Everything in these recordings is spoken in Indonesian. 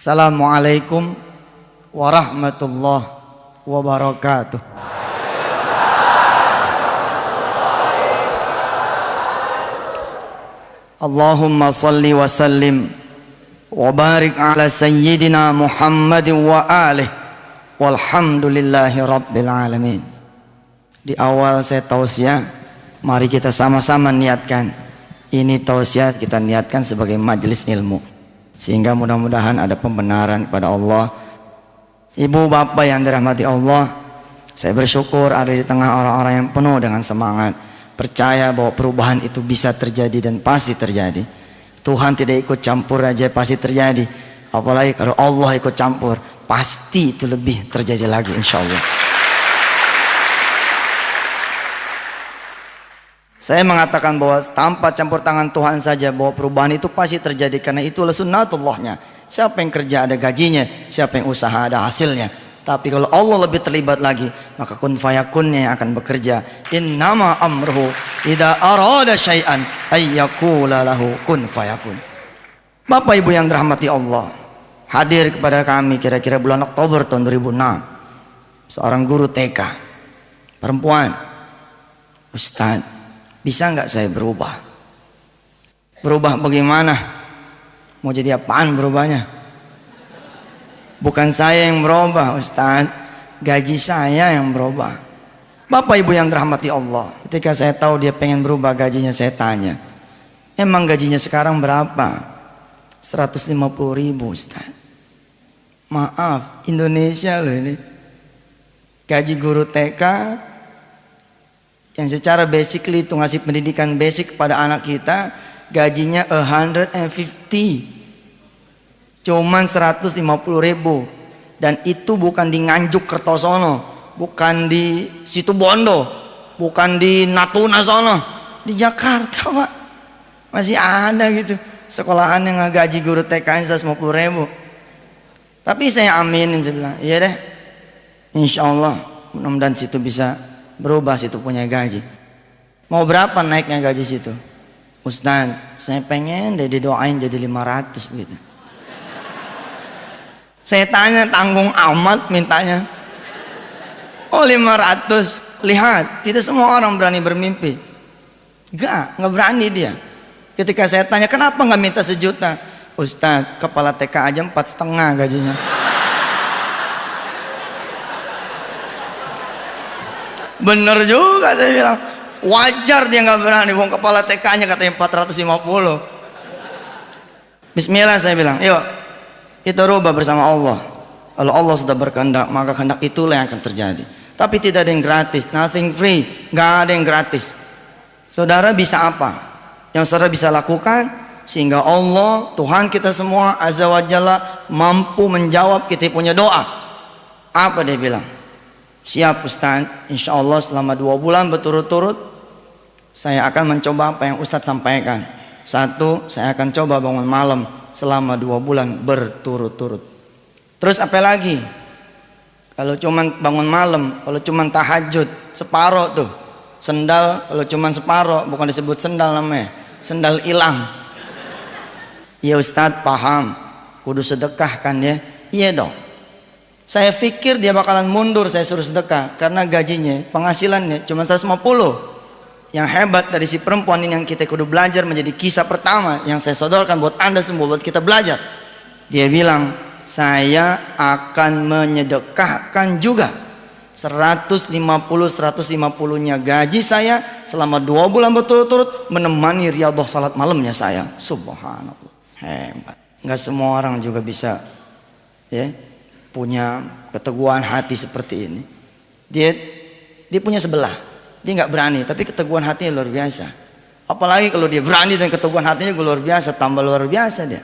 Assalamualaikum warahmatullahi wabarakatuh. Allahumma salli wa sallim wa barik ala sayyidina Muhammadin wa alihi walhamdulillahi rabbil alamin. Di awal saya tausiah, mari kita sama-sama niatkan. Ini tausiah kita niatkan sebagai majelis ilmu, sehingga mudah-mudahan ada pembenaran kepada Allah. Ibu bapak yang dirahmati Allah, saya bersyukur ada di tengah orang-orang yang penuh dengan semangat, percaya bahwa perubahan itu bisa terjadi dan pasti terjadi. Tuhan tidak ikut campur aja pasti terjadi, apalagi kalau Allah ikut campur, pasti itu lebih terjadi lagi insya Allah. Saya mengatakan bahwa tanpa campur tangan Tuhan saja bahwa perubahan itu pasti terjadi, karena itulah sunnatullahnya. Siapa yang kerja ada gajinya, siapa yang usaha ada hasilnya. Tapi kalau Allah lebih terlibat lagi, maka kun fayakunnya yang akan bekerja. Innama amruhu idza arada syai'an ayyaqula lahu kun fayakun. Bapak Ibu yang dirahmati Allah, hadir kepada kami kira-kira bulan Oktober tahun 2006 seorang guru TK perempuan. Ustaz, bisa nggak saya berubah? Berubah bagaimana? Mau jadi apaan berubahnya? Bukan saya yang berubah Ustaz, gaji saya yang berubah. Bapak Ibu yang dirahmati Allah, ketika saya tahu dia pengen berubah gajinya, saya tanya, emang gajinya sekarang berapa? 150.000 Ustaz. Maaf, Indonesia loh ini. Gaji guru TK yang secara basically itu ngasih pendidikan basic kepada anak kita, gajinya 150, cuman 150.000, dan itu bukan di Nganjuk Kertosono, bukan di Situbondo, bukan di Natuna sono, di Jakarta Pak. Masih ada gitu sekolahan yang gaji guru TK 150.000. Tapi saya aminin, saya bilang iya deh, insya Allah mudah-mudahan situ bisa berubah, situ punya gaji. Mau berapa naiknya gaji situ? Ustaz, saya pengen deh didoain jadi 500 begitu. Saya tanya, tanggung amat mintanya. Oh 500. Lihat, tidak semua orang berani bermimpi. Nggak berani dia. Ketika saya tanya, kenapa nggak minta 1 juta? Ustaz, kepala TK aja 4,5 gajinya. Bener juga saya bilang, wajar dia nggak berani, wong kepala TK-nya katanya 450. Bismillah saya bilang, yuk kita rubah bersama Allah. Kalau Allah sudah berkehendak, maka kehendak itulah yang akan terjadi. Tapi tidak ada yang gratis, nothing free, nggak ada yang gratis. Saudara bisa apa? Yang saudara bisa lakukan sehingga Allah, Tuhan kita semua Azza wa Jalla mampu menjawab kita punya doa. Apa dia bilang? Siap Ustaz, insya Allah selama 2 bulan berturut-turut saya akan mencoba apa yang Ustaz sampaikan. 1, saya akan coba bangun malam selama 2 bulan berturut-turut. Terus apa lagi? Kalau cuman bangun malam, kalau cuman tahajud separoh tuh, sendal kalau cuman separoh, bukan disebut sendal namanya, sendal hilang. Ya Ustaz paham, kudu sedekah kan ya? Iya dong. Saya pikir dia bakalan mundur saya suruh sedekah, karena gajinya, penghasilannya cuma 150. Yang hebat dari si perempuan ini yang kita kudu belajar, menjadi kisah pertama yang saya sodorkan buat Anda semua, buat kita belajar. Dia bilang, saya akan menyedekahkan juga 150-150-nya gaji saya selama 2 bulan berturut-turut menemani riyadhah salat malamnya saya. Subhanallah, hebat. Nggak semua orang juga bisa ya punya keteguhan hati seperti ini. Dia punya sebelah, dia nggak berani, tapi keteguhan hatinya luar biasa. Apalagi kalau dia berani dan keteguhan hatinya luar biasa, tambah luar biasa dia.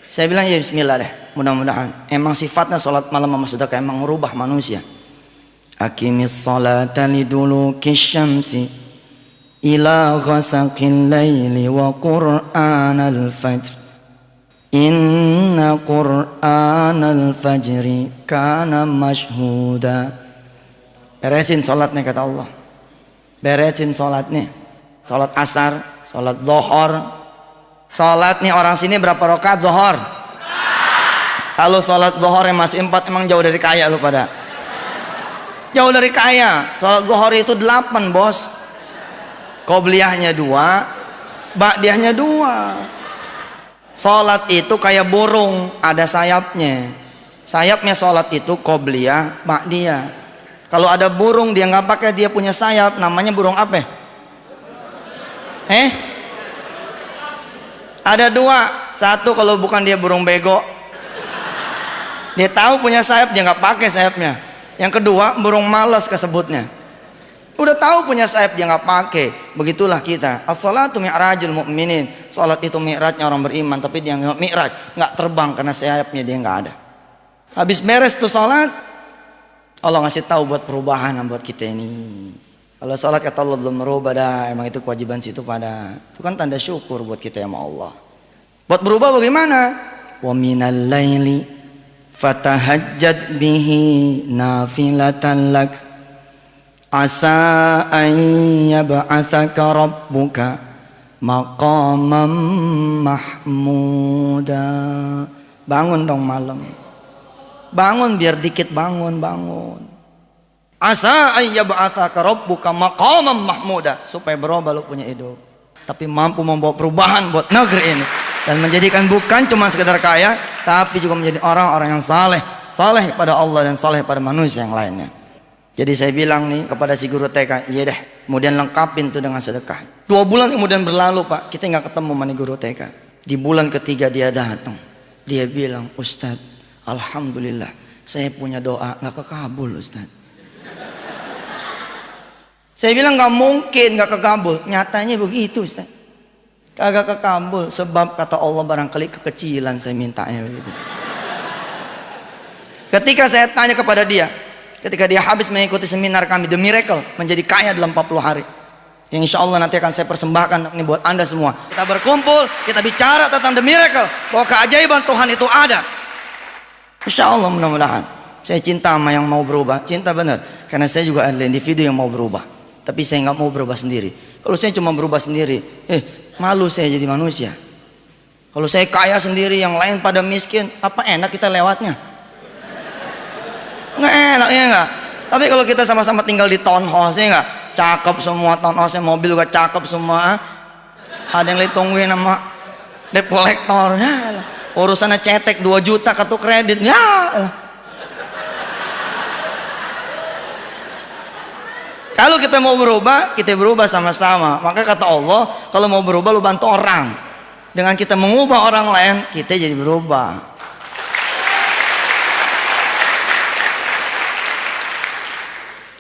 Saya bilang ya bismillah deh, mudah-mudahan. Emang sifatnya sholat malam sama sedekah emang merubah manusia. Aqimis sholata liduluki syamsi ila ghasaqil laili wa qur'anal fajr. Inna Qur'anal fajri kana mashhuda. Beresin sholatnya kata Allah, beresin sholatnya. Sholat asar, sholat zohor. Sholat nih orang sini berapa rakaat zohor? Kalau sholat zuhur yang masih 4 emang jauh dari kaya lu pada. Jauh dari kaya. Sholat zuhur itu 8 bos. Qobliyahnya 2, ba'diyahnya 2. Sholat itu kayak burung, ada sayapnya. Sayapnya sholat itu qobliyah, ba'diyah. Kalau ada burung dia nggak pakai, dia punya sayap, namanya burung apa? Ada 2. Satu kalau bukan dia burung bego, dia tahu punya sayap, dia nggak pakai sayapnya. Yang kedua burung malas kesebutnya, udah tahu punya sayap dia nggak pakai. Begitulah kita. As-salatu mi'rajul mu'minin. Salat itu mi'rajnya orang beriman, tapi dia nggak mi'raj, nggak terbang karena sayapnya dia nggak ada. Habis beres tuh salat, Allah ngasih tahu buat perubahan buat kita ini. Kalau salat kata Allah belum merubah dah, emang itu kewajiban situ pada. Itu kan tanda syukur buat kita sama Allah. Buat berubah bagaimana? Wa minal laili fatahajjad bihi nafilatan lak asa an yab'atsaka rabbuka maqaman mahmuda. Bangun dong malam. Bangun biar dikit bangun. Asa ayyab'atsaka rabbuka maqaman mahmuda, supaya berubah lu punya hidup, tapi mampu membawa perubahan buat negeri ini dan menjadikan bukan cuma sekedar kaya, tapi juga menjadi orang-orang yang saleh pada Allah dan saleh pada manusia yang lainnya. Jadi saya bilang nih kepada si guru TK, iya deh, kemudian lengkapin tuh dengan sedekah. 2 bulan kemudian berlalu Pak, kita nggak ketemu sama nih guru TK. Di bulan ketiga dia datang, dia bilang, Ustadz, alhamdulillah saya punya doa nggak kekabul Ustadz. Saya bilang nggak mungkin nggak kekabul, nyatanya begitu Ustaz. Kagak kekabul sebab kata Allah barangkali kekecilan saya mintanya begitu. Ketika saya tanya kepada dia, ketika dia habis mengikuti seminar kami The Miracle, menjadi kaya dalam 40 hari, yang insya Allah nanti akan saya persembahkan ini buat anda semua. Kita berkumpul, kita bicara tentang The Miracle, bahwa keajaiban Tuhan itu ada. Insya Allah mudah-mudahan. Saya cinta sama yang mau berubah, cinta benar, karena saya juga adalah individu yang mau berubah. Tapi saya nggak mau berubah sendiri. Kalau saya cuma berubah sendiri, malu saya jadi manusia. Kalau saya kaya sendiri, yang lain pada miskin, apa enak kita lewatnya? Nggak enak ya nggak. Tapi kalau kita sama-sama tinggal di townhouse, ya nggak, cakep semua townhouse, mobil juga cakep semua. Ada yang ditungguin sama debt collector, ya lah. Urusannya cetek 2 juta kartu kredit, ya lah. Kalau kita mau berubah, kita berubah sama-sama. Maka kata Allah, kalau mau berubah lu bantu orang. Dengan kita mengubah orang lain, kita jadi berubah.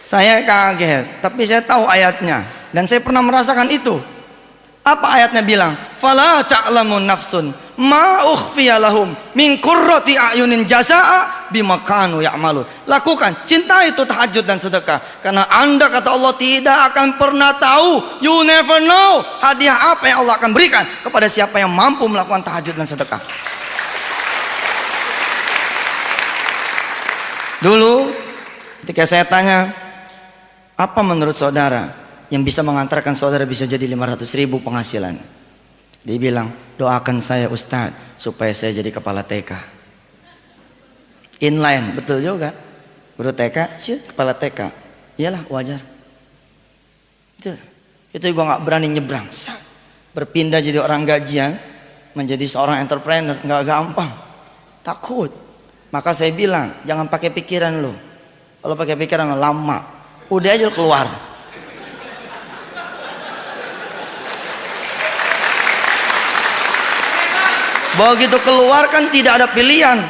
Saya kaget, tapi saya tahu ayatnya dan saya pernah merasakan itu. Apa ayatnya bilang? Fala ta'lamu nafsun ma ukhfiya lahum min qurrati a'yunin jazaa'a bima kanu ya'malun. Lakukan, cintai itu tahajud dan sedekah, karena Anda kata Allah tidak akan pernah tahu, you never know, hadiah apa yang Allah akan berikan kepada siapa yang mampu melakukan tahajud dan sedekah. Dulu ketika saya tanya, apa menurut saudara yang bisa mengantarkan saudara bisa jadi 500.000 penghasilan? Dia bilang, doakan saya Ustadz supaya saya jadi kepala TK. Inline, betul juga. Guru TK, kepala TK. Iyalah wajar. Itu gue nggak berani nyebrang. Berpindah jadi orang gajian, menjadi seorang entrepreneur nggak gampang. Takut. Maka saya bilang, jangan pakai pikiran lo. Kalau pakai pikiran lama, udah aja keluar. Begitu keluar kan tidak ada pilihan,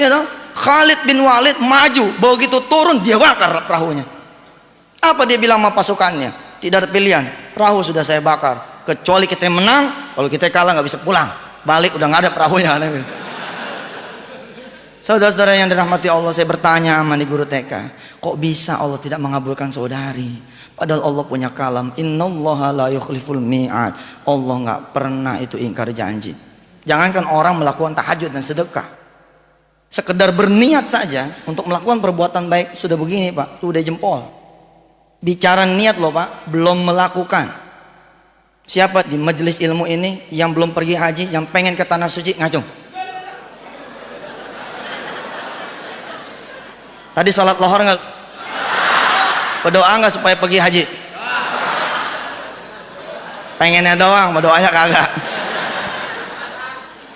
ya toh? Khalid bin Walid maju, begitu turun dia bakar perahunya. Apa dia bilang sama pasukannya? Tidak ada pilihan, perahu sudah saya bakar. Kecuali kita menang, kalau kita kalah nggak bisa pulang, balik udah nggak ada perahunya. Saudara-saudara yang dirahmati Allah, saya bertanya sama di guru TK, kok bisa Allah tidak mengabulkan saudari? Padahal Allah punya kalam, innallaha la yukhliful mi'ad. Allah nggak pernah itu ingkar janji. Jangankan orang melakukan tahajud dan sedekah, sekedar berniat saja untuk melakukan perbuatan baik sudah begini Pak, sudah jempol. Bicara niat loh Pak, belum melakukan. Siapa di majelis ilmu ini yang belum pergi haji, yang pengen ke tanah suci, ngacung? Tadi salat lohor nggak? Berdoa nggak supaya pergi haji? Pengennya doang, berdoanya kagak.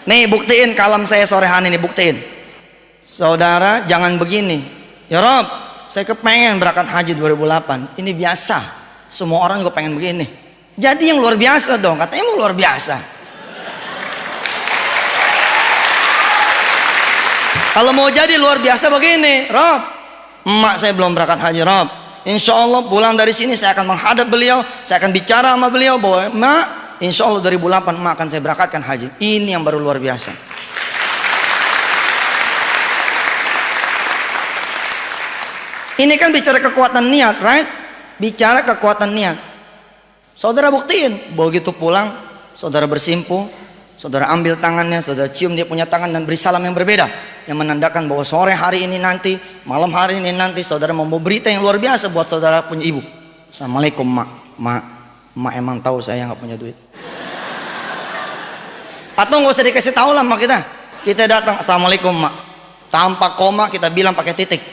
Nih buktiin kalam saya sorehan ini, buktiin. Saudara jangan begini. Ya Rob, saya kepengen berangkat haji 2008. Ini biasa. Semua orang juga pengen begini. Jadi yang luar biasa dong. Katanya mau luar biasa. Kalau mau jadi luar biasa begini, Rob, emak saya belum berangkat haji, Rob. Insya Allah pulang dari sini saya akan menghadap beliau, saya akan bicara sama beliau bahwa emak, insya Allah 2008 emak akan saya berangkatkan haji. Ini yang baru luar biasa. Ini kan bicara kekuatan niat, right? Bicara kekuatan niat. Saudara buktiin, begitu pulang, saudara bersimpuh, saudara ambil tangannya, saudara cium dia punya tangan dan beri salam yang berbeda, yang menandakan bahwa sore hari ini nanti, malam hari ini nanti, saudara membawa berita yang luar biasa buat saudara punya ibu. Assalamualaikum mak emang tahu saya nggak punya duit. Atau nggak usah dikasih tahu lah mak kita datang, assalamualaikum mak, tanpa koma kita bilang pakai titik,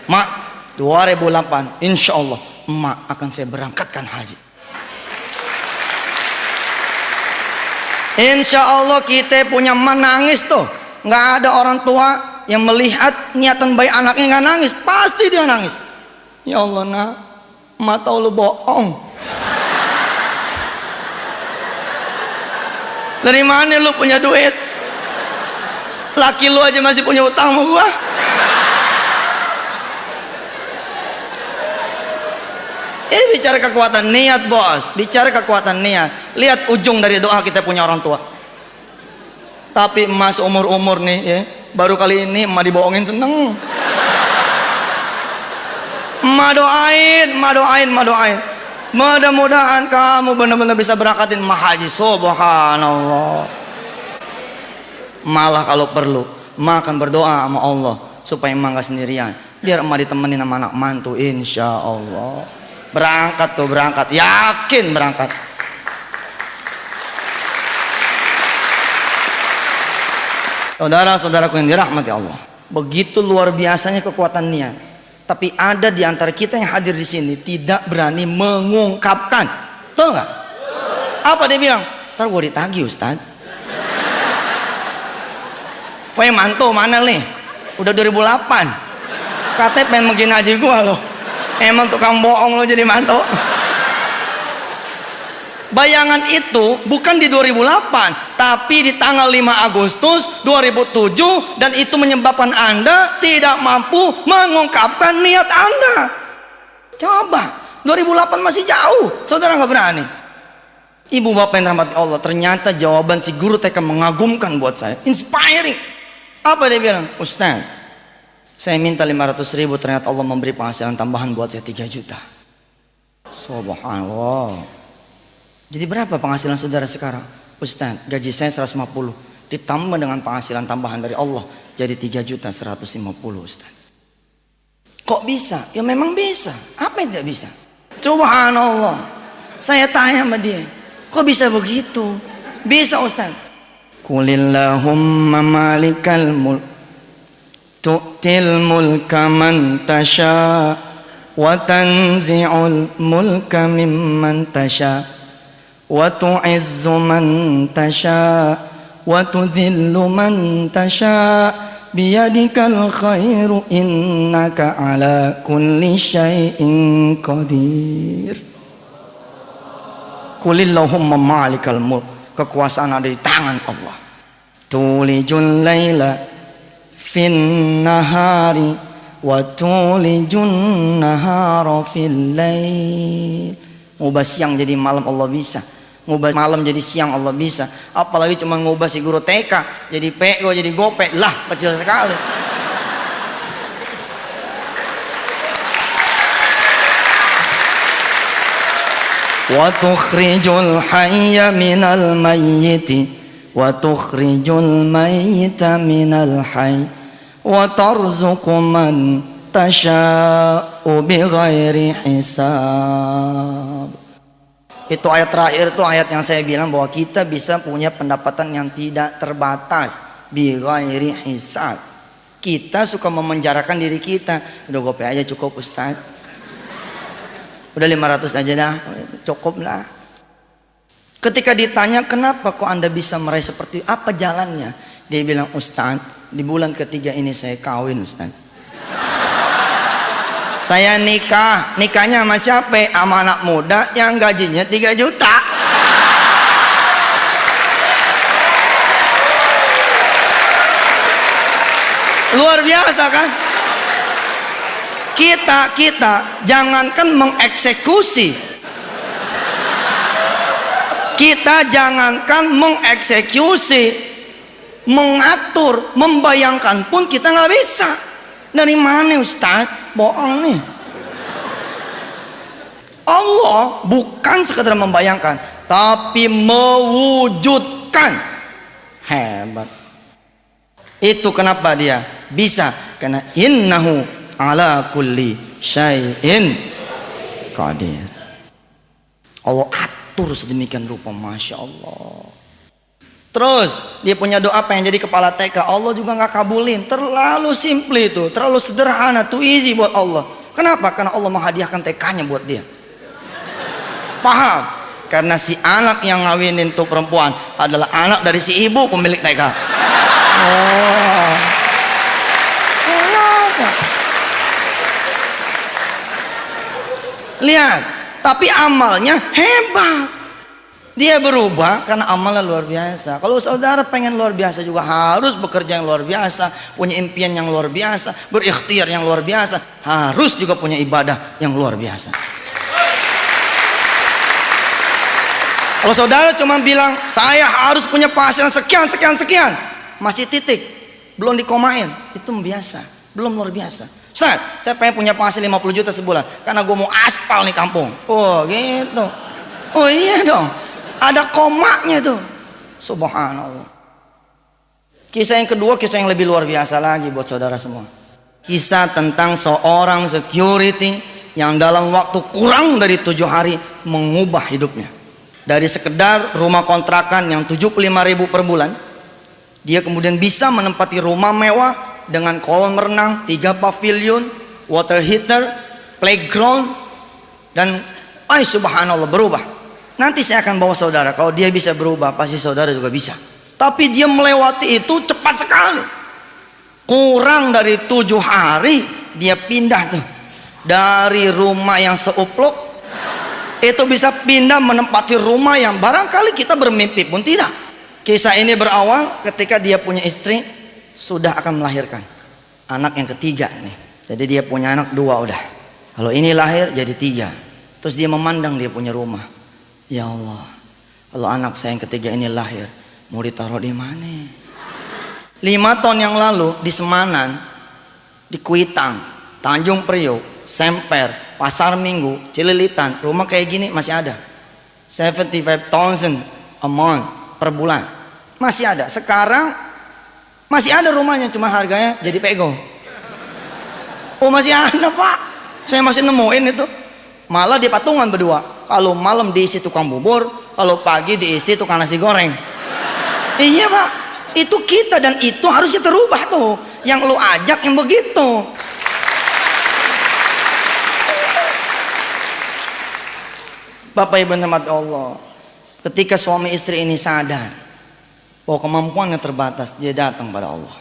mak 2008 insya Allah emak akan saya berangkatkan haji. Insya Allah kita punya emak nangis tuh. Nggak ada orang tua yang melihat niatan baik anaknya nggak nangis, pasti dia nangis. Ya Allah nak, emak tahu lu bohong. Dari mana lu punya duit? Laki lu aja masih punya utang sama gua. Ini bicara kekuatan niat bos, bicara kekuatan niat. Lihat ujung dari doa kita punya orang tua. Tapi emas umur nih ya, baru kali ini emak dibohongin seneng. Emak doain. Mudah-mudahan kamu benar-benar bisa berangkatin emak haji. Subhanallah. Malah kalau perlu emak akan berdoa sama Allah supaya emak gak sendirian. Biar emak ditemenin sama anak mantu, insya Allah. Berangkat, yakin berangkat. Saudara-saudaraku yang dirahmati Allah, begitu luar biasanya kekuatan niat. Tapi ada di antara kita yang hadir di sini tidak berani mengungkapkan. Tahu nggak? Apa dia bilang? Ntar gue ditagih Ustaz. Weh mantu mana nih? Udah 2008. Katanya pengen begini haji gue loh. Emang tukang bohong lo jadi mantu. Bayangan itu bukan di 2008, tapi di tanggal 5 Agustus 2007, dan itu menyebabkan Anda tidak mampu mengungkapkan niat Anda. Coba, 2008 masih jauh, saudara nggak berani. Ibu bapak yang rahmati Allah, ternyata jawaban si guru TK mengagumkan buat saya, inspiring. Apa dia bilang? Ustaz, saya minta 500.000, ternyata Allah memberi penghasilan tambahan buat saya 3 juta. Subhanallah. Jadi berapa penghasilan saudara sekarang? Ustaz, gaji saya 150, ditambah dengan penghasilan tambahan dari Allah jadi 3.150.000 Ustaz. Kok bisa? Ya memang bisa. Apa yang tidak bisa? Subhanallah. Saya tanya sama dia, kok bisa begitu? Bisa Ustaz. Qulillahumma malikal mulk tu'til mulka man tasha wa tanzi'ul mulka mimman tasha wa tu'izzu man tasha wa tudhillu man tasha biyadikal khairu innaka ala kulli syai'in qadir. Qulillahumma malikal mulk, kekuasaan ada di tangan Allah. Tulijul laila fin nahari wa tulijun nahara fil lail. Ngubah siang jadi malam Allah bisa, ngubah malam jadi siang Allah bisa. Apalagi cuma ngubah si guru TK jadi PO jadi gope, lah kecil sekali. Wa tukhrijul hayya minal mayyiti wa tukhrijul mayyita minal hayy wa tarzuqu man tasya'u bighairi hisab. Itu ayat terakhir, itu ayat yang saya bilang bahwa kita bisa punya pendapatan yang tidak terbatas bighairi hisab. Kita suka memenjarakan diri kita. Udah gope aja cukup Ustaz. Udah 500 aja dah, cukup lah. Ketika ditanya kenapa kok Anda bisa meraih seperti apa jalannya, dia bilang, Ustaz, di bulan ketiga ini saya kawin Ustaz. Saya nikahnya sama siapa? Sama anak muda yang gajinya 3 juta. Luar biasa kan? Kita jangankan mengeksekusi, mengatur, membayangkan pun kita nggak bisa. Dari mana Ustaz? Bohong nih. Allah bukan sekedar membayangkan, tapi mewujudkan. Hebat. Itu kenapa dia bisa, karena innahu ala kulli syai'in qadir. Allah atur sedemikian rupa, Masya Allah. Terus dia punya doa pengen jadi kepala TK, Allah juga nggak kabulin. Terlalu simple itu, terlalu sederhana, too easy buat Allah. Kenapa? Karena Allah menghadiahkan TK-nya buat dia. Paham? Karena si anak yang ngawinin tuh perempuan adalah anak dari si ibu pemilik TK. Oh. Lihat, tapi amalnya hebat. Dia berubah karena amalnya luar biasa. Kalau saudara pengen luar biasa juga harus bekerja yang luar biasa, punya impian yang luar biasa, berikhtiar yang luar biasa, harus juga punya ibadah yang luar biasa. Kalau saudara cuma bilang saya harus punya penghasilan sekian, masih titik, belum dikomain, itu biasa, belum luar biasa. Ustaz, saya pengen punya penghasilan 50 juta sebulan karena gue mau aspal nih kampung. Oh gitu. Oh iya dong, ada komanya tuh. Subhanallah. Kisah yang kedua, kisah yang lebih luar biasa lagi buat saudara semua. Kisah tentang seorang security yang dalam waktu kurang dari 7 hari mengubah hidupnya. Dari sekedar rumah kontrakan yang 75.000 per bulan, dia kemudian bisa menempati rumah mewah dengan kolam renang, 3 pavilion, water heater, playground, dan subhanallah berubah. Nanti saya akan bawa saudara, kalau dia bisa berubah pasti saudara juga bisa. Tapi dia melewati itu cepat sekali. Kurang dari 7 hari dia pindah tuh dari rumah yang seupluk itu bisa pindah menempati rumah yang barangkali kita bermimpi pun tidak. Kisah ini berawal ketika dia punya istri sudah akan melahirkan anak yang ketiga nih. Jadi dia punya anak 2 udah. Kalau ini lahir jadi 3. Terus dia memandang dia punya rumah. Ya Allah, kalau anak saya yang ketiga ini lahir, mau ditaruh di mana? 5 tahun yang lalu di Semanan, di Kuitang, Tanjung Priok, Semper, Pasar Minggu, Cililitan, rumah kayak gini masih ada. 75,000 a month per bulan. Masih ada. Sekarang masih ada rumahnya, cuma harganya jadi pego. Oh masih ada Pak, saya masih nemuin itu. Malah di patungan berdua. Kalau malam diisi tukang bubur, kalau pagi diisi tukang nasi goreng. Iya Pak, itu kita, dan itu harus kita rubah tuh. Yang lu ajak yang begitu. Bapak Ibu rahmat Allah, ketika suami istri ini sadar bahwa kemampuannya terbatas, dia datang pada Allah.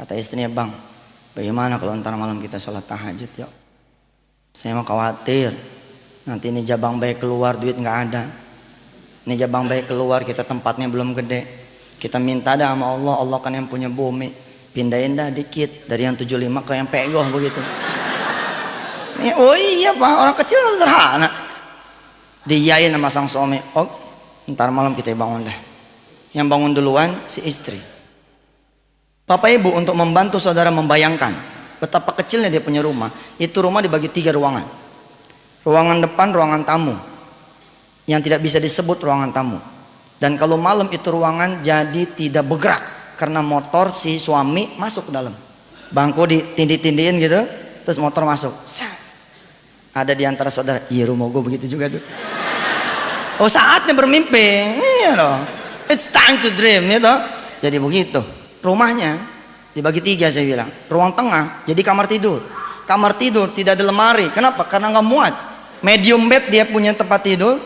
Kata istrinya, bang, bagaimana kalau ntar malam kita sholat tahajud yuk? Saya mau khawatir nanti ini jabang bayi keluar duit nggak ada. Ini jabang bayi keluar kita tempatnya belum gede. Kita minta dah sama Allah, Allah kan yang punya bumi, pindahin dah dikit dari yang 75 ke yang pegoh begitu. Oh iya Pak, orang kecil sederhana. Diiyain sama sang suami, oh ntar malam kita bangun dah. Yang bangun duluan si istri. Bapak Ibu, untuk membantu saudara membayangkan betapa kecilnya dia punya rumah. Itu rumah dibagi 3 ruangan. Ruangan depan, ruangan tamu, yang tidak bisa disebut ruangan tamu. Dan kalau malam itu ruangan jadi tidak bergerak karena motor si suami masuk ke dalam. Bangku ditindih-tindihin gitu, terus motor masuk. Ada di antara saudara, iya rumah gue begitu juga tuh. Oh saatnya bermimpi, iya dong. It's time to dream, gitu. Jadi begitu rumahnya. Dibagi 3 saya bilang. Ruang tengah jadi kamar tidur. Kamar tidur tidak ada lemari. Kenapa? Karena nggak muat. Medium bed dia punya tempat tidur,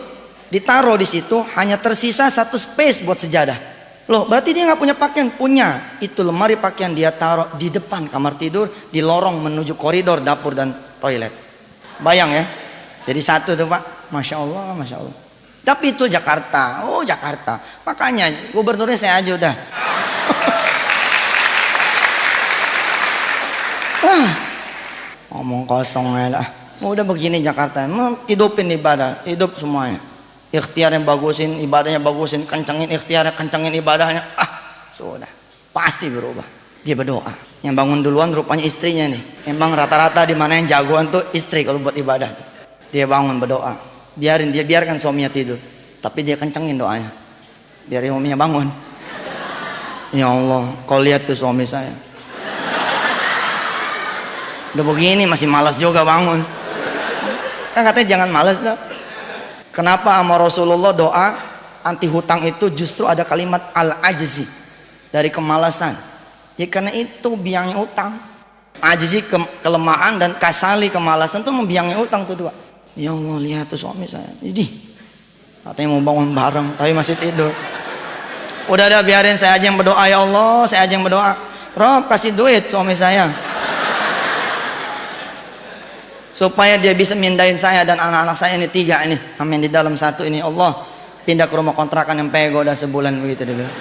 ditaruh di situ, hanya tersisa 1 space buat sejadah. Loh, berarti dia nggak punya pakaian? Punya. Itu lemari pakaian dia taruh di depan kamar tidur, di lorong menuju koridor dapur dan toilet. Bayang ya. Jadi 1 tuh Pak. Masya Allah, Masya Allah. Tapi itu Jakarta. Oh Jakarta. Makanya gubernurnya saya aja udah. Ngomong kosong aja lah. Udah begini Jakarta, hidupin ibadah, hidup semuanya. Ikhtiar yang bagusin, ibadahnya bagusin, kencengin ikhtiar, kencengin ibadahnya. Sudah, pasti berubah. Dia berdoa. Yang bangun duluan rupanya istrinya nih. Memang rata-rata di mana yang jagoan tuh istri kalau buat ibadah. Dia bangun berdoa. Biarkan suaminya tidur, tapi dia kencengin doanya. Biar suaminya bangun. Ya Allah, kau lihat tuh suami saya. Udah begini masih malas juga bangun. Kan katanya jangan malas dah. Kenapa sama Rasulullah doa anti hutang itu justru ada kalimat al-ajzi, dari kemalasan. Ya karena itu biangnya utang. Ajzi kelemahan dan kasali kemalasan tuh membiangnya utang tuh dua. Ya Allah, lihat tuh suami saya. Jadi katanya mau bangun bareng tapi masih tidur. Udah biarin saya aja yang berdoa. Ya Allah, saya aja yang berdoa. Rob kasih duit suami saya, supaya dia bisa mindahin saya dan anak-anak saya ini 3 ini. Amin. Di dalam 1 ini Allah pindah ke rumah kontrakan yang pego udah sebulan begitu dia bilang.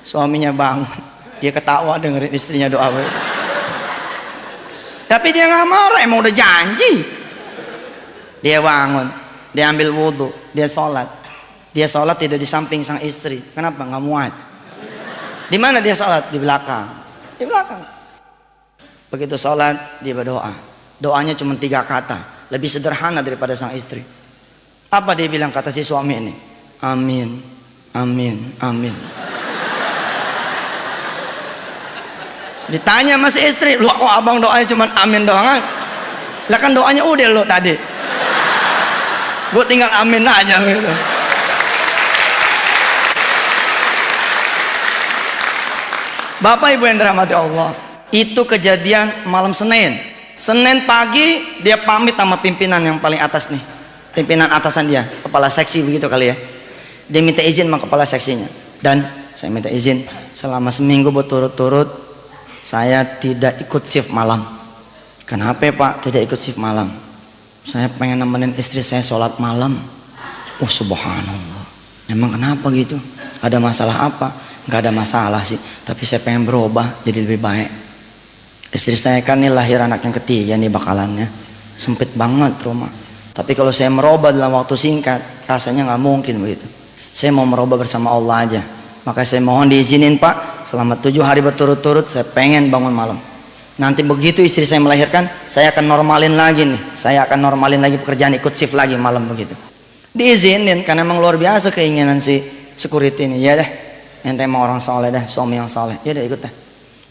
Suaminya bangun, dia ketawa dengerin istrinya doa begitu. Tapi dia nggak marah, emang udah janji. Dia bangun, dia ambil wudhu, dia sholat. Dia sholat tidak di samping sang istri. Kenapa? Nggak muat. Di mana dia sholat? Di belakang. Di belakang. Begitu sholat dia berdoa. Doanya cuma 3 kata, lebih sederhana daripada sang istri. Apa dia bilang kata si suami ini? Amin, amin, amin. Ditanya masih istri, lu kok abang doanya cuma amin doang? Lah kan doanya udah lo tadi. Gue tinggal amin aja gitu. Bapak Ibu yang dirahmati Allah, itu kejadian malam Senin. Senin pagi dia pamit sama pimpinan yang paling atas nih, pimpinan atasan dia, kepala seksi begitu kali ya. Dia minta izin sama kepala seksinya, dan saya minta izin selama seminggu berturut-turut saya tidak ikut shift malam. Kenapa Pak tidak ikut shift malam? Saya pengen nemenin istri saya sholat malam. Oh subhanallah, emang kenapa gitu? Ada masalah apa? Nggak ada masalah sih, tapi saya pengen berubah jadi lebih baik. Istri saya kan ini lahir anak yang ketiga nih bakalannya, sempit banget rumah. Tapi kalau saya merubah dalam waktu singkat, rasanya nggak mungkin begitu. Saya mau merubah bersama Allah aja. Maka saya mohon diizinin Pak, selama 7 hari berturut-turut saya pengen bangun malam. Nanti begitu istri saya melahirkan, saya akan normalin lagi nih. Saya akan normalin lagi pekerjaan, ikut shift lagi malam begitu. Diizinin karena memang luar biasa keinginan si security ini. Ya deh, ente mau orang soleh dah, suami yang soleh. Ya deh ikut dah.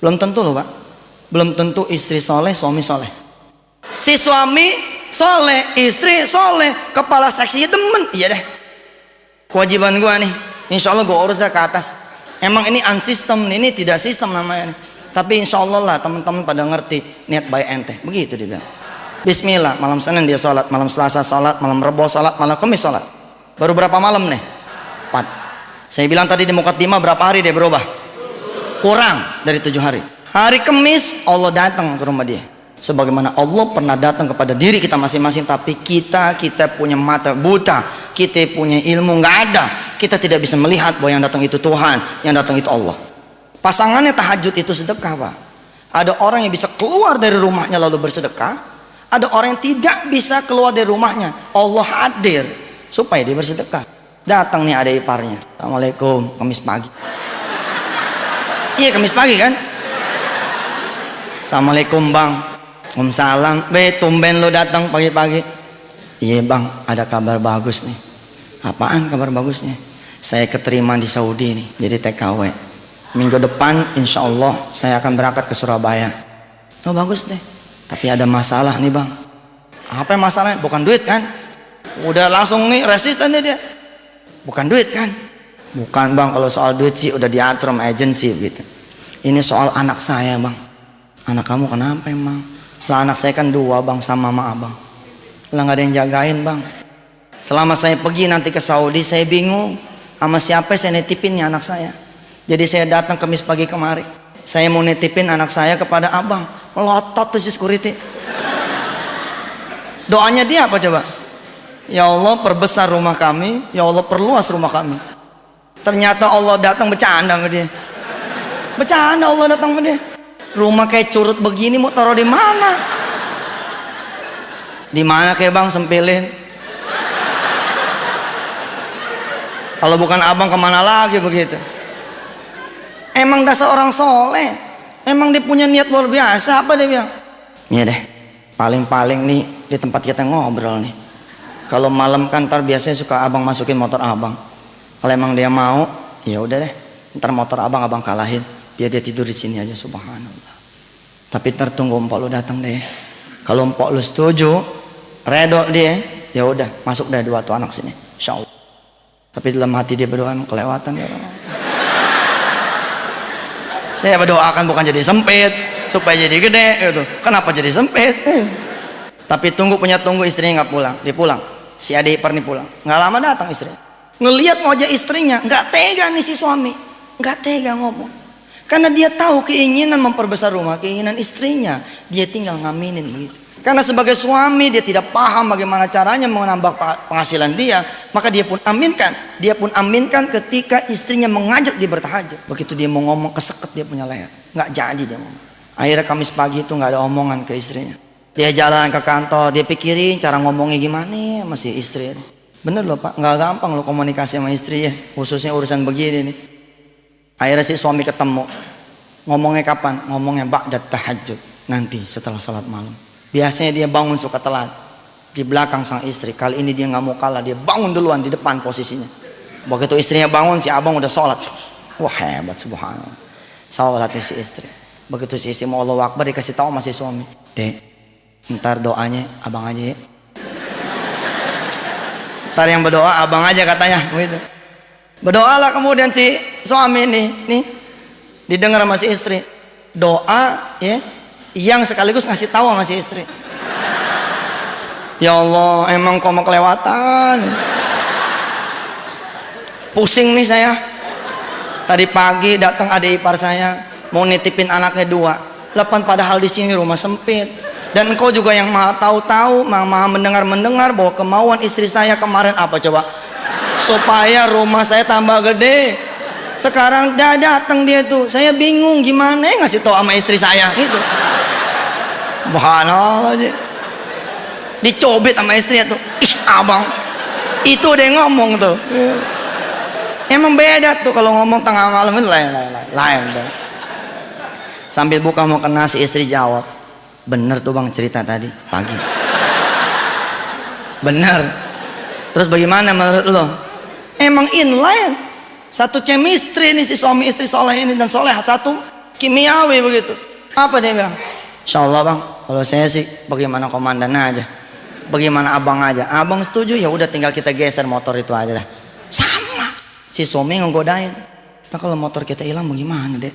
Belum tentu loh Pak. Belum tentu istri soleh, suami soleh. Si suami soleh, istri soleh, kepala seksinya demen. Iya deh, kewajiban gua nih, insya Allah gua urus ke atas. Emang ini unsistem, ini tidak sistem namanya nih. Tapi insya Allah lah teman-teman pada ngerti niat baik ente. Begitu dia bilang. Bismillah, malam Senin dia sholat, malam Selasa sholat, malam Rebo sholat, malam Kamis sholat. Baru berapa malam nih? 4. Saya bilang tadi di Mukaddimah berapa hari dia berubah? Kurang dari 7 hari. Hari Kamis Allah datang ke rumah dia. Sebagaimana Allah pernah datang kepada diri kita masing-masing, tapi kita punya mata buta, kita punya ilmu nggak ada, kita tidak bisa melihat bahwa yang datang itu Tuhan, yang datang itu Allah. Pasangannya tahajud itu sedekah Pak. Ada orang yang bisa keluar dari rumahnya lalu bersedekah, ada orang yang tidak bisa keluar dari rumahnya, Allah hadir supaya dia bersedekah. Datang nih ada iparnya, Assalamualaikum, Kamis pagi. Iya Kamis pagi kan? Assalamualaikum Bang. Waalaikumsalam. Tumben lo datang pagi-pagi. Iya Bang, ada kabar bagus nih. Apaan kabar bagusnya? Saya keterima di Saudi nih, jadi TKW. Minggu depan insya Allah saya akan berangkat ke Surabaya. Oh bagus deh, tapi ada masalah nih Bang. Apa masalahnya? Bukan duit kan? Udah langsung nih resisten nih dia. Bukan duit kan? Bukan Bang, kalau soal duit sih udah diatur sama agensi gitu. Ini soal anak saya bang. Anak kamu kenapa emang? Lah anak saya kan 2 bang, sama mama abang. Lah nggak ada yang jagain bang. Selama saya pergi nanti ke Saudi, saya bingung sama siapa saya nitipinnya anak saya. Jadi saya datang Kamis pagi kemari, saya mau nitipin anak saya kepada abang. Melotot tuh si security. Doanya dia apa coba? Ya Allah perbesar rumah kami, ya Allah perluas rumah kami. Ternyata Allah datang bercanda sama dia. Bercanda Allah datang sama dia. Rumah kayak curut begini mau taruh di mana? Di mana kayak bang, sempilin. Kalau bukan abang kemana lagi begitu? Emang dasar orang soleh. Emang dia punya niat luar biasa. Apa dia bilang? Iya deh, paling-paling nih di tempat kita ngobrol nih. Kalau malam kan ntar biasanya suka abang masukin motor abang. Kalau emang dia mau, ya udah deh. Ntar motor abang kalahin. Biar dia tidur di sini aja, subhanallah. Tapi ntar tunggu empok lu datang deh. Kalau empok lu setuju, redok dia, ya udah masuk deh 2 tuh anak sini, insyaallah. Tapi dalam hati dia berdoa kelewatan ya Allah. Saya berdoakan bukan jadi sempit, supaya jadi gede gitu. Kenapa jadi sempit? Tapi tunggu istrinya nggak pulang, dia pulang. Si adik ipar nih pulang, nggak lama datang istri. Ngelihat wajah istrinya, nggak tega nih si suami, nggak tega ngomong. Karena dia tahu keinginan memperbesar rumah, keinginan istrinya, dia tinggal ngaminin begitu. Karena sebagai suami dia tidak paham bagaimana caranya menambah penghasilan dia, maka dia pun aminkan ketika istrinya mengajak dia bertahajud. Begitu dia mau ngomong, keseket dia punya leher, nggak jadi dia ngomong. Akhirnya Kamis pagi itu nggak ada omongan ke istrinya. Dia jalan ke kantor, dia pikirin cara ngomongnya gimana sama si istri. Bener loh pak, nggak gampang loh komunikasi sama istri ya, khususnya urusan begini nih. Akhirnya si suami ketemu, ngomongnya kapan? Ngomongnya ba'dat tahajud, nanti setelah sholat malam. Biasanya dia bangun suka telat, di belakang sang istri. Kali ini dia nggak mau kalah, dia bangun duluan di depan posisinya. Begitu istrinya bangun, si abang udah sholat. Wah hebat, subhanallah. Sholatnya si istri. Begitu si istri mau Allahu Akbar, dikasih tahu sama si suami, Dek, ntar doanya abang aja ya. Ntar yang berdoa abang aja katanya begitu. Berdoalah kemudian si suami nih didengar sama si istri. Doa ya yang sekaligus ngasih tahu sama si istri. Ya Allah, emang kau mau kelewatan. Pusing nih saya. Tadi pagi datang adik ipar saya mau nitipin anaknya 2. Lepas padahal di sini rumah sempit. Dan engkau juga yang maha tahu maha mendengar bahwa kemauan istri saya kemarin apa coba? Supaya rumah saya tambah gede. Sekarang datang dia tuh, saya bingung gimana ya ngasih tahu sama istri saya gitu. Subhanallah, dicobit sama istrinya tuh. Ih abang, itu dia ngomong tuh. Emang beda tuh kalau ngomong tengah malam itu lain. Sambil buka mau kena si istri jawab, bener tuh bang cerita tadi pagi. Bener. Terus bagaimana menurut lo? Emang inline, satu chemistry nih si suami istri soleh ini dan soleh, satu kimiawi begitu. Apa dia bilang? Insyaallah bang, kalau saya sih bagaimana komandan aja, bagaimana abang aja. Abang setuju ya udah tinggal kita geser motor itu aja lah. Sama, si suami ngegodain. Nah kalau motor kita hilang bagaimana deh?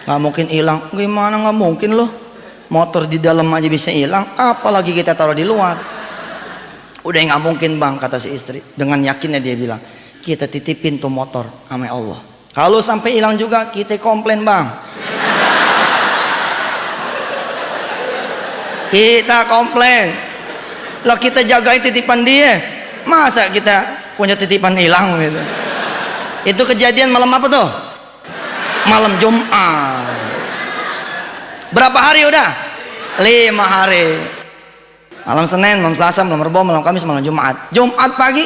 Gak mungkin hilang, gimana nggak mungkin loh. Motor di dalam aja bisa hilang, apalagi kita taruh di luar. Udah nggak mungkin bang, kata si istri. Dengan yakinnya dia bilang, kita titipin tuh motor sama Allah. Kalau sampai hilang juga kita komplain bang. Kita komplain. Lah kita jagain titipan dia. Masa kita punya titipan hilang gitu. Itu kejadian malam apa tuh? Malam Jumat. Berapa hari udah? 5 hari. Malam Senin, malam Selasa, malam Rabu, malam Kamis, malam Jumat. Jumat pagi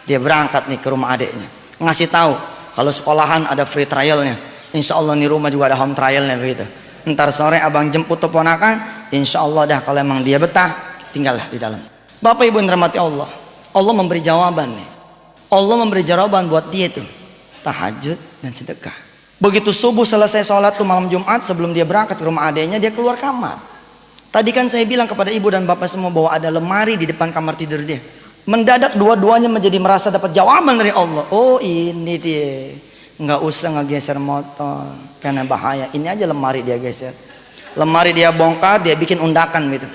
dia berangkat nih ke rumah adiknya, ngasih tahu kalau sekolahan ada free trialnya. Insya Allah nih rumah juga ada home trialnya begitu. Ntar sore abang jemput tuh ponakan, insya Allah dah kalau emang dia betah tinggallah di dalam. Bapak Ibu yang dirahmati Allah, Allah memberi jawaban nih. Allah memberi jawaban buat dia tuh tahajud dan sedekah. Begitu subuh selesai sholat tuh malam Jumat, sebelum dia berangkat ke rumah adiknya, dia keluar kamar. Tadi kan saya bilang kepada ibu dan bapak semua bahwa ada lemari di depan kamar tidur dia. Mendadak dua-duanya menjadi merasa dapat jawaban dari Allah. Oh ini dia. nggak usah ngegeser motor karena bahaya. Ini aja lemari dia geser, lemari dia bongkar, dia bikin undakan gitu.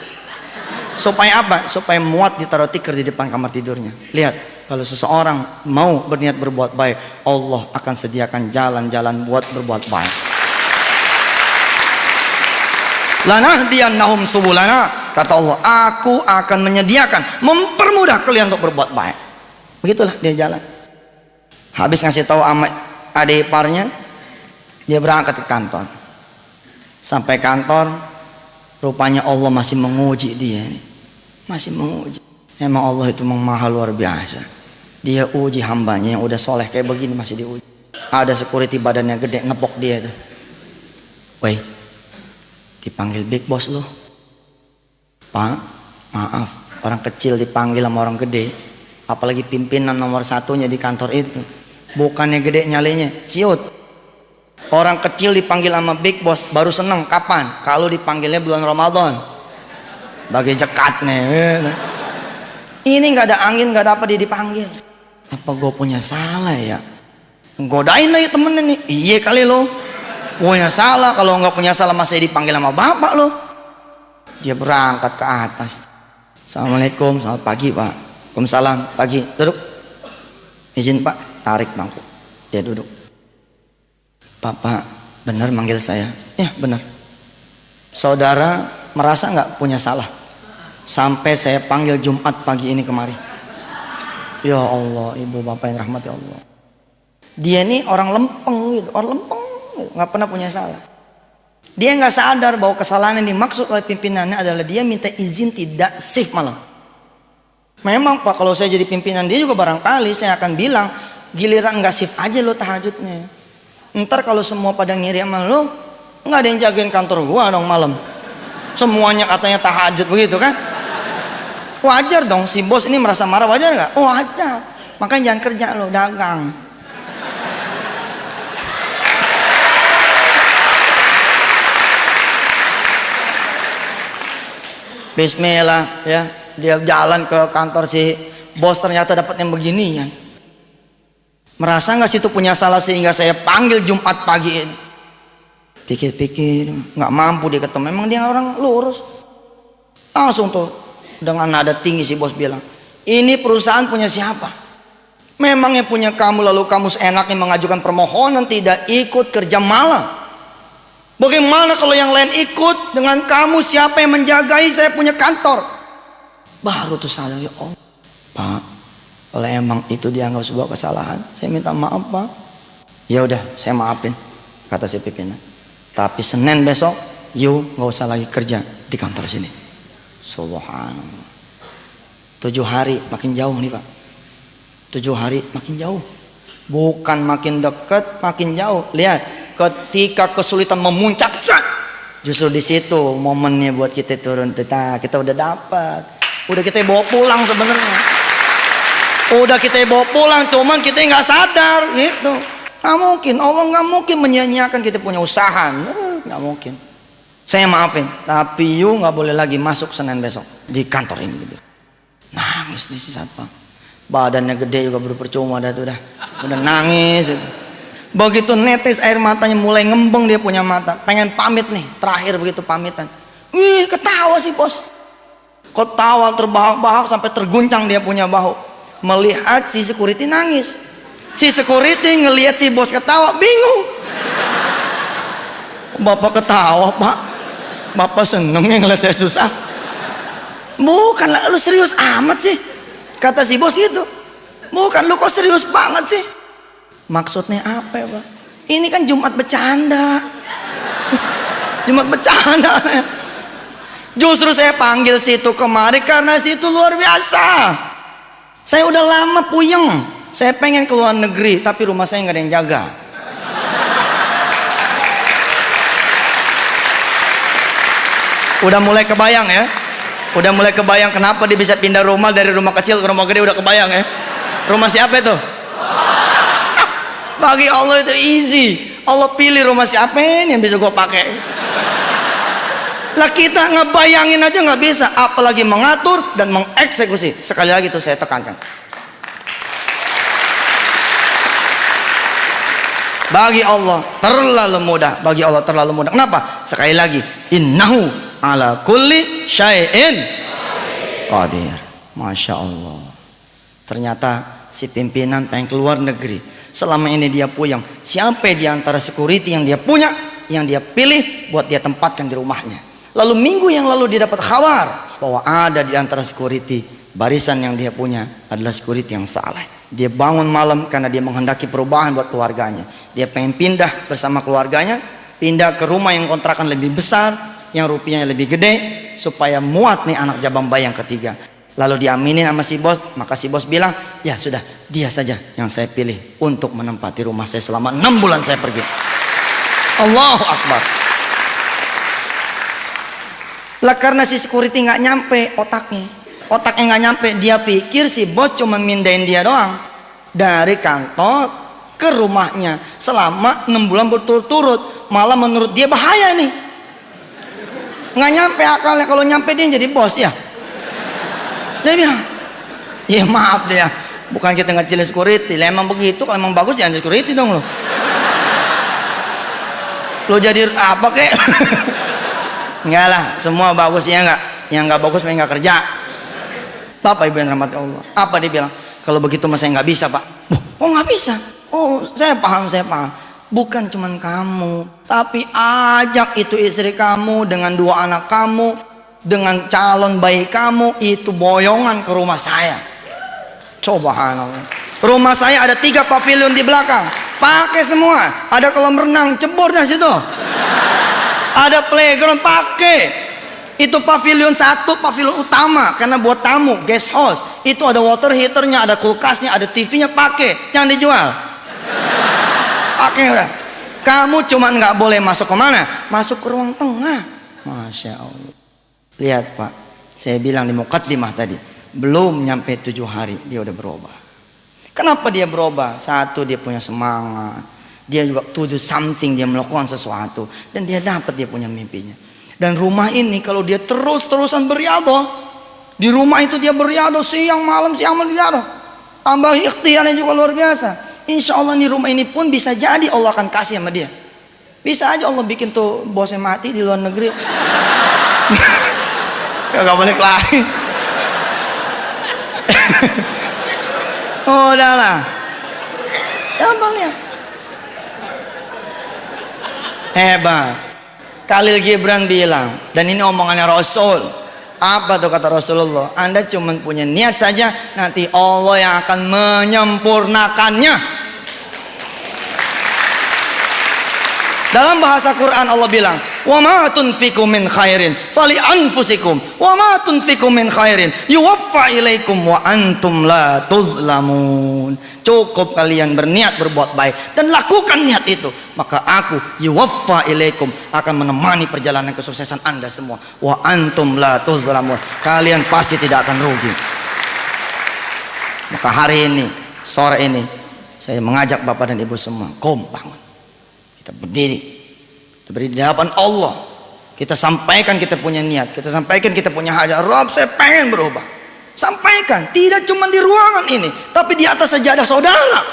Supaya apa? Supaya muat ditaruh tikar di depan kamar tidurnya. Lihat, kalau seseorang mau berniat berbuat baik, Allah akan sediakan jalan-jalan buat berbuat baik. Lanahdiyannahum subulana, kata Allah, aku akan menyediakan, mempermudah kalian untuk berbuat baik. Begitulah dia jalan. Habis ngasih tahu sama adik iparnya, dia berangkat ke kantor. Sampai kantor, rupanya Allah masih menguji dia nih. Masih menguji. Emang Allah itu maha luar biasa. Dia uji hambanya yang udah soleh kayak begini masih diuji. Ada security badannya gede ngepok dia tuh. Woi, dipanggil big boss loh. Pak, maaf, orang kecil dipanggil sama orang gede. Apalagi pimpinan nomor satunya di kantor itu. Bukannya gede nyalinya, ciut. Orang kecil dipanggil sama big boss baru seneng kapan? Kalau dipanggilnya bulan Ramadan. Bagi jekat nih. Ini nggak ada angin, nggak ada apa dia dipanggil. Apa gue punya salah ya? Godain lagi temennya nih. Iya kali lo. Punya salah, kalau nggak punya salah masih dipanggil sama bapak lo. Dia berangkat ke atas. Assalamualaikum, selamat pagi pak. Waalaikumsalam, pagi. Duduk. Izin pak, tarik bangku. Dia duduk. Bapak benar manggil saya? Ya benar. Saudara merasa nggak punya salah sampai saya panggil Jumat pagi ini kemari? Ya Allah, ibu bapak yang rahmati Allah. Dia ini orang lempeng gitu, orang lempeng, nggak pernah punya salah. Dia nggak sadar bahwa kesalahan yang dimaksud oleh pimpinannya adalah dia minta izin tidak shift malam. Memang pak, kalau saya jadi pimpinan dia juga barangkali saya akan bilang, giliran nggak shift aja lo tahajudnya. Ntar kalau semua pada ngiri sama lo, nggak ada yang jagain kantor gua dong malam. Semuanya katanya tahajud begitu kan? Wajar dong si bos ini merasa marah, wajar nggak? Oh wajar. Makanya jangan kerja lo, dagang. Bismillah ya, dia jalan ke kantor si bos ternyata dapat yang beginian. Merasa nggak situ punya salah sehingga saya panggil Jumat pagi ini? Pikir-pikir nggak mampu dia ketemu. Memang dia orang lurus. Langsung tuh dengan nada tinggi si bos bilang, ini perusahaan punya siapa? Memangnya punya kamu, lalu kamu seenaknya mengajukan permohonan tidak ikut kerja malam. Bagaimana kalau yang lain ikut dengan kamu? Siapa yang menjagai? Saya punya kantor. Baru tuh sadar, ya Allah pak, kalau emang itu dianggap sebuah kesalahan, saya minta maaf pak. Ya udah, saya maafin, kata si pimpinan. Tapi Senin besok, you nggak usah lagi kerja di kantor sini. Subhanallah. 7 hari makin jauh nih pak. 7 hari makin jauh. Bukan makin dekat, makin jauh. Lihat, ketika kesulitan memuncak, justru di situ momennya buat kita turun. Kita udah dapat, udah kita bawa pulang sebenarnya. Udah kita bawa pulang, cuman kita nggak sadar gitu. Nggak mungkin, Allah nggak mungkin menyia-nyiakan kita punya usaha, nggak mungkin. Saya maafin, tapi you nggak boleh lagi masuk Senin besok di kantor ini. Nangis di si satpam, badannya gede juga berpercuma dah tuh udah nangis. Begitu netes air matanya mulai ngembeng, dia punya mata, pengen pamit nih, terakhir begitu pamitan. Wih, ketawa si bos, ketawa terbahak-bahak sampai terguncang dia punya bahu, melihat si security nangis. Si security ngelihat si bos ketawa, bingung. Bapak ketawa pak, bapak seneng yang ngeliat saya susah. Bukan lah, lu serius amat sih, kata si bos gitu. Bukan, lu kok serius banget sih? Maksudnya apa ya pak? Ini kan Jumat bercanda. Jumat bercanda. Justru saya panggil situ kemari karena situ luar biasa. Saya udah lama puyeng. Saya pengen ke luar negeri, tapi rumah saya nggak ada yang jaga. Udah mulai kebayang ya? Udah mulai kebayang kenapa dia bisa pindah rumah dari rumah kecil ke rumah gede, udah kebayang ya? Rumah siapa itu? Bagi Allah itu easy. Allah pilih rumah siapa ini yang bisa gue pakai. Lah kita ngebayangin aja nggak bisa, apalagi mengatur dan mengeksekusi. Sekali lagi tuh saya tekankan. Bagi Allah terlalu mudah, bagi Allah terlalu mudah. Kenapa? Sekali lagi, innahu ala kulli syai'in qadir. Masya Allah. Ternyata si pimpinan pengen keluar negeri. Selama ini dia puyeng. Siapa di antara security yang dia punya, yang dia pilih buat dia tempatkan di rumahnya. Lalu minggu yang lalu dia dapat kabar bahwa ada di antara security, barisan yang dia punya adalah security yang saleh. Dia bangun malam karena dia menghendaki perubahan buat keluarganya. Dia pengen pindah bersama keluarganya, pindah ke rumah yang kontrakan lebih besar, yang rupiahnya lebih gede, supaya muat nih anak jabang bayi yang ketiga. Lalu diaminin sama si bos, maka si bos bilang, ya sudah, dia saja yang saya pilih untuk menempati rumah saya selama 6 bulan saya pergi. Allahu Akbar. Lah karena si security nggak nyampe otaknya nggak nyampe, dia pikir si bos cuma mindahin dia doang dari kantor ke rumahnya selama 6 bulan berturut-turut. Malah menurut dia bahaya nih, nggak nyampe akalnya. Kalau nyampe dia jadi bos ya. Dia bilang, ya maaf deh ya, bukan kita ngecilin security lah, emang begitu. Kalau emang bagus jangan security dong lo jadi apa kek. Enggak lah, semua bagus ya enggak, yang enggak bagus memang enggak kerja. Bapak Ibu yang rahmati Allah, apa dia bilang? Kalau begitu mas saya nggak bisa pak. Oh nggak bisa? Oh saya paham. Bukan cuman kamu, tapi ajak itu istri kamu dengan 2 anak kamu, dengan calon bayi kamu, itu boyongan ke rumah saya. Subhanallah. Rumah saya ada 3 pavilion di belakang, pakai semua. Ada kolam renang, cebur di situ. Ada playground, pakai. Itu pavilion 1, pavilion utama karena buat tamu, guest house. Itu ada water heaternya, ada kulkasnya, ada TV-nya, pakai. Jangan dijual. Pakai udah. Kamu cuma nggak boleh masuk ke mana? Masuk ke ruang tengah. Masya Allah. Lihat Pak, saya bilang di mukaddimah tadi, belum nyampe 7 hari dia udah berubah. Kenapa dia berubah? Satu, dia punya semangat. Dia juga to do something, dia melakukan sesuatu, dan dia dapat dia punya mimpinya. Dan rumah ini kalau dia terus-terusan beriadah, di rumah itu dia beriadah siang malam beriadah, tambah ikhtiarnya juga luar biasa. Insya Allah di rumah ini pun bisa jadi Allah akan kasih sama dia. Bisa aja Allah bikin tuh bosnya mati di luar negeri. Gak balik lagi. Oh udahlah, ya lihat. Hebat. Khalil Gibran bilang, dan ini omongannya Rasul. Apa tuh kata Rasulullah? Anda cuma punya niat saja, nanti Allah yang akan menyempurnakannya. Dalam bahasa Quran Allah bilang, wa ma tunfiqu min khairin fali anfusikum wa ma tunfiqu min khairin yuwaffa ilaikum wa antum la tuzlamun. Cukup kalian berniat berbuat baik dan lakukan niat itu, maka aku yuwaffa ilaikum akan menemani perjalanan kesuksesan Anda semua, wa antum la tuzlamun, kalian pasti tidak akan rugi. Maka hari ini, sore ini, saya mengajak Bapak dan Ibu semua, bangun. Kita berdiri di hadapan Allah, kita sampaikan kita punya niat, kita sampaikan kita punya hajat. Rob, saya pengen berubah. Sampaikan, tidak cuma di ruangan ini, tapi di atas sajadah saudara.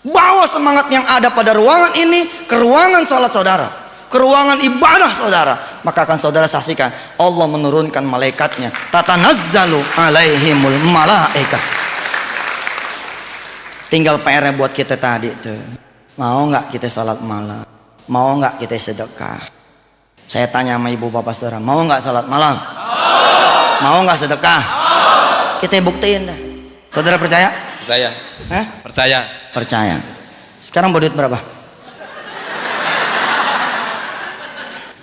Bawa semangat yang ada pada ruangan ini ke ruangan sholat saudara, ke ruangan ibadah saudara. Maka akan saudara saksikan Allah menurunkan malaikatnya, tatanazzalu alaihimul malaikah. Tinggal PR-nya buat kita tadi tuh. Mau nggak kita salat malam? Mau nggak kita sedekah? Saya tanya sama ibu bapak saudara, mau nggak salat malam? Mau nggak sedekah? Kita buktiin dah. Saudara percaya? Percaya. Percaya. Percaya. Sekarang duit berapa?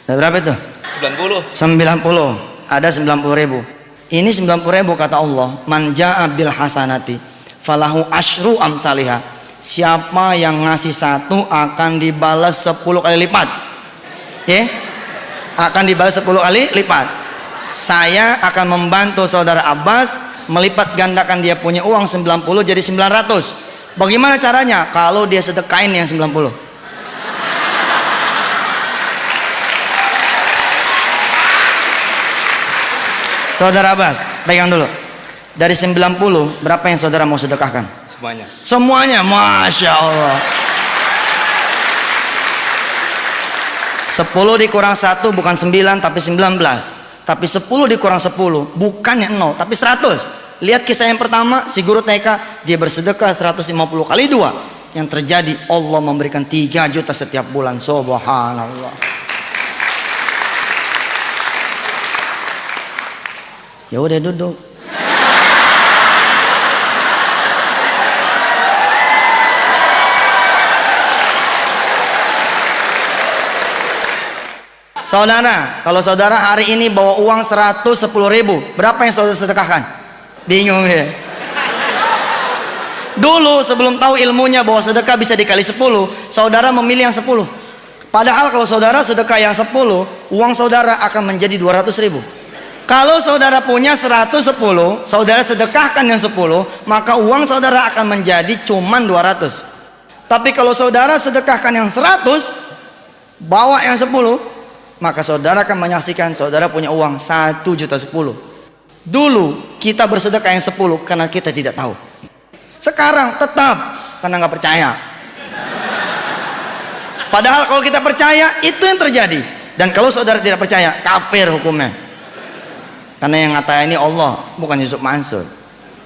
Berapa itu? 90. 90. Ada 90.000. Ini 90.000 kata Allah. Man ja'a bil hasanati falahu asyru amsalihah. Siapa yang ngasih 1 akan dibalas 10 kali lipat. Akan dibalas 10 kali lipat. Saya akan membantu saudara Abbas melipat gandakan dia punya uang 90 jadi 900. Bagaimana caranya? Kalau dia sedekain yang 90. Saudara Abbas, pegang dulu. Dari 90, berapa yang saudara mau sedekahkan? Semuanya. Semuanya, Masya Allah. 10 dikurang 1 bukan 9 tapi 19. Tapi 10 dikurang 10 bukannya 0 tapi 100. Lihat kisah yang pertama, si guru TK, dia bersedekah 150 kali 2. Yang terjadi Allah memberikan 3 juta setiap bulan. Subhanallah. Ya udah duduk. Saudara, kalau saudara hari ini bawa uang 110.000, berapa yang saudara sedekahkan? Bingung ya. Dulu sebelum tahu ilmunya bahwa sedekah bisa dikali 10, saudara memilih yang 10. Padahal kalau saudara sedekah yang 10, uang saudara akan menjadi 200.000. Kalau saudara punya 110, saudara sedekahkan yang 10, maka uang saudara akan menjadi cuman 200. Tapi kalau saudara sedekahkan yang 100, bawa yang 10, maka saudara akan menyaksikan saudara punya uang 1.010.000. Dulu kita bersedekah yang 10 karena kita tidak tahu. Sekarang tetap karena nggak percaya. Padahal kalau kita percaya itu yang terjadi. Dan kalau saudara tidak percaya, kafir hukumnya. Karena yang ngata ini Allah, bukan Yusuf Mansur.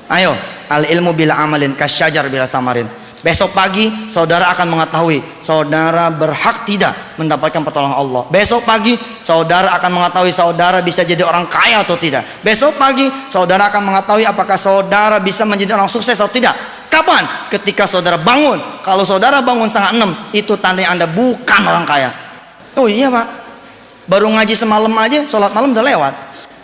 Ayo, al ilmu bila amalin kasyajar bila samarin. Besok pagi saudara akan mengetahui saudara berhak tidak mendapatkan pertolongan Allah. Besok pagi saudara akan mengetahui saudara bisa jadi orang kaya atau tidak. Besok pagi saudara akan mengetahui apakah saudara bisa menjadi orang sukses atau tidak. Kapan? Ketika saudara bangun. Kalau saudara bangun setengah 6, itu tanda Anda bukan orang kaya. Oh iya Pak, baru ngaji semalam aja, sholat malam udah lewat.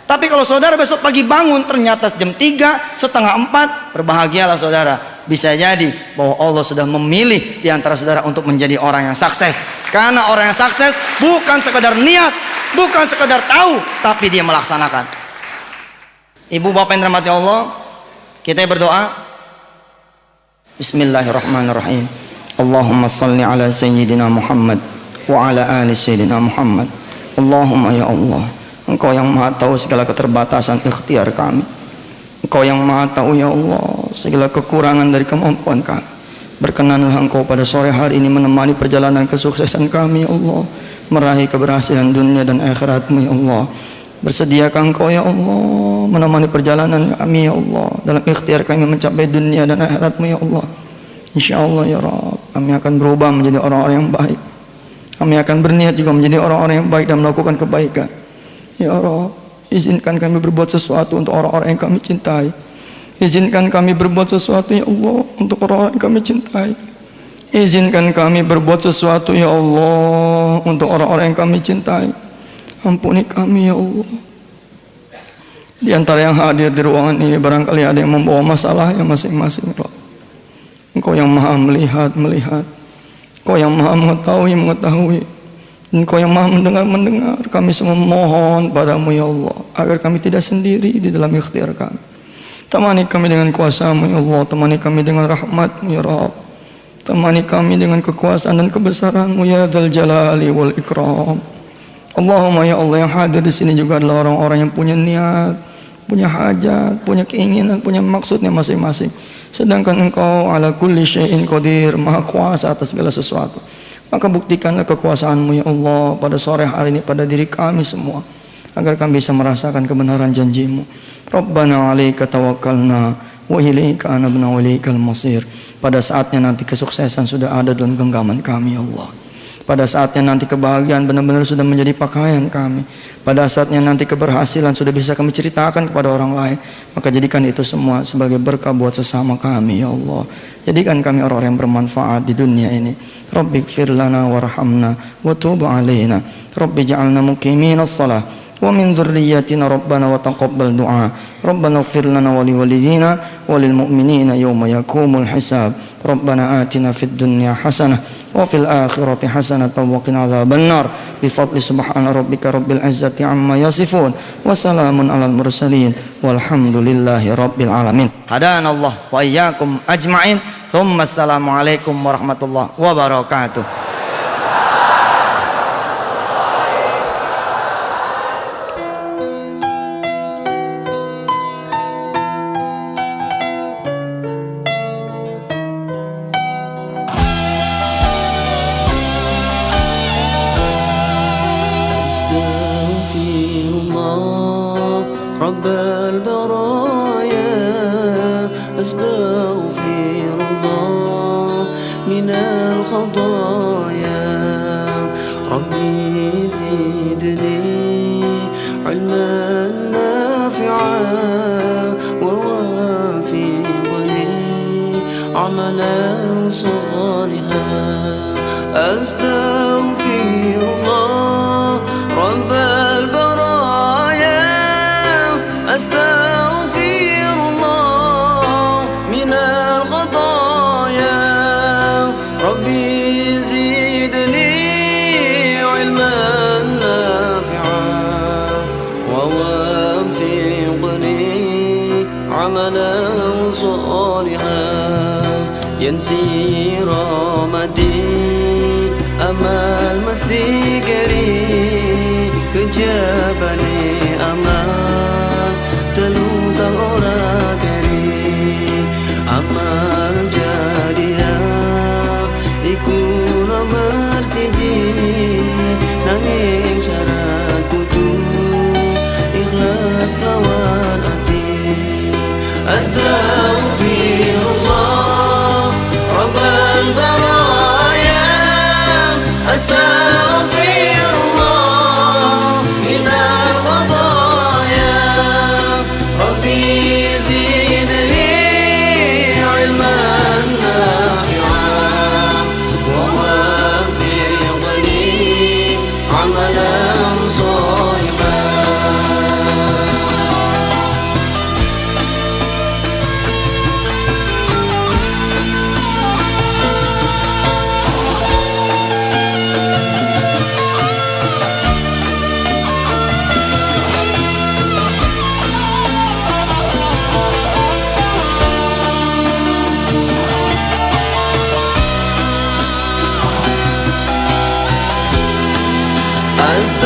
Tapi kalau saudara besok pagi bangun ternyata jam 3, setengah 4, berbahagialah saudara. Bisa jadi bahwa Allah sudah memilih di antara saudara untuk menjadi orang yang sukses. Karena orang yang sukses bukan sekedar niat, bukan sekedar tahu, tapi dia melaksanakan. Ibu bapak yang dirahmati Allah, kita berdoa. Bismillahirrahmanirrahim. Allahumma salli ala sayyidina Muhammad wa ala ali sayyidina Muhammad. Allahumma ya Allah, Engkau yang maha tahu segala keterbatasan ikhtiar kami. Engkau yang maha tahu ya Allah segala kekurangan dari kemampuan kami. Berkenanlah Engkau pada sore hari ini menemani perjalanan kesuksesan kami ya Allah, meraih keberhasilan dunia dan akhirat-Mu ya Allah. Bersediakah Engkau ya Allah menemani perjalanan kami ya Allah dalam ikhtiar kami mencapai dunia dan akhirat-Mu ya Allah. InsyaAllah ya Rabb, kami akan berubah menjadi orang-orang yang baik. Kami akan berniat juga menjadi orang-orang yang baik dan melakukan kebaikan. Ya Rabb, izinkan kami berbuat sesuatu untuk orang-orang yang kami cintai. Izinkan kami berbuat sesuatu ya Allah untuk orang-orang yang kami cintai. Izinkan kami berbuat sesuatu ya Allah untuk orang-orang yang kami cintai. Ampuni kami ya Allah. Di antara yang hadir di ruangan ini barangkali ada yang membawa masalahnya masing-masing. Engkau yang maha melihat. Engkau yang maha mengetahui. Engkau yang maha mendengar. Kami semua mohon padamu ya Allah agar kami tidak sendiri di dalam ikhtiar kami. Temani kami dengan kuasa-Mu ya Allah. Temani kami dengan rahmat-Mu ya Rabb. Temani kami dengan kekuasaan dan kebesaran-Mu ya Dzal Jalali wal Ikram. Allahumma ya Allah, yang hadir di sini juga adalah orang-orang yang punya niat, punya hajat, punya keinginan, punya maksudnya masing-masing. Sedangkan Engkau ala kulli syai'in qadir, maha kuasa atas segala sesuatu. Maka buktikanlah kekuasaan-Mu ya Allah pada sore hari ini pada diri kami semua, agar kami bisa merasakan kebenaran janji-Mu. Rabbana 'alaika tawakkalna wa ilaika anabna wa ilaikal masir. Pada saatnya nanti kesuksesan sudah ada dalam genggaman kami ya Allah. Pada saatnya nanti kebahagiaan benar-benar sudah menjadi pakaian kami. Pada saatnya nanti keberhasilan sudah bisa kami ceritakan kepada orang lain. Maka jadikan itu semua sebagai berkah buat sesama kami ya Allah. Jadikan kami orang-orang yang bermanfaat di dunia ini. Rabbi ighfir lana warhamna wa tub alaina. Rabbi ja'alna muqimina shalah wa min dzurriyyatina rabbana wa taqabbal du'a. Rabbana ighfir lana wa liwalidina wa lil mu'minina yawma yaqumul hisab. Rabbana atina fid dunya hasanah wa fil akhirati hasanatan wa qina adzabannar. Bi fadli subhana rabbika rabbil izzati amma yasifun wa salamun alal mursalin walhamdulillahi rabbil alamin. Hadanallah wa iyyakum ajmain. Tsumma assalamu alaikum warahmatullahi wabarakatuh. أستغفر الله من الخطايا ربي زدني علما نافعا ووفقني عملا صالحا أستغفر الله رب البرايا أستغفر الله من الخطايا ربي زدني علما نافعا ووفقني عملا صالحا ينسي رحمتي amal mesti keri kejabane amal telutang ora keri amal jadiya iku nomor siji nanging syarat kudu ikhlas kelawan ati astaghfirullah rabbal baraya أستغفر الله من الخطايا ربي زدني علما نافعا ووفقني عملا صالحا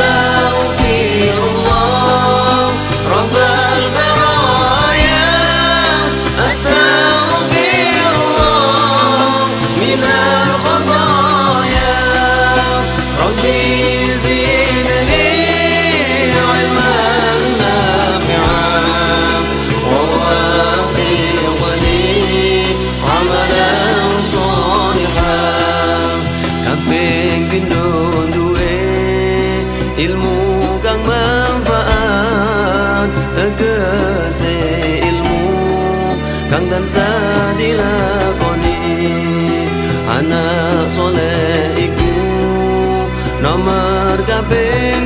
أستغفر الله رب البرايا أستغفر الله من الخطايا ربي زدني علما نافعا ووفقني عملا صالحا كبين بندون ilmu kang manfaat tegese ilmu kang tansah dilakoni anak soleh iku nomor kaping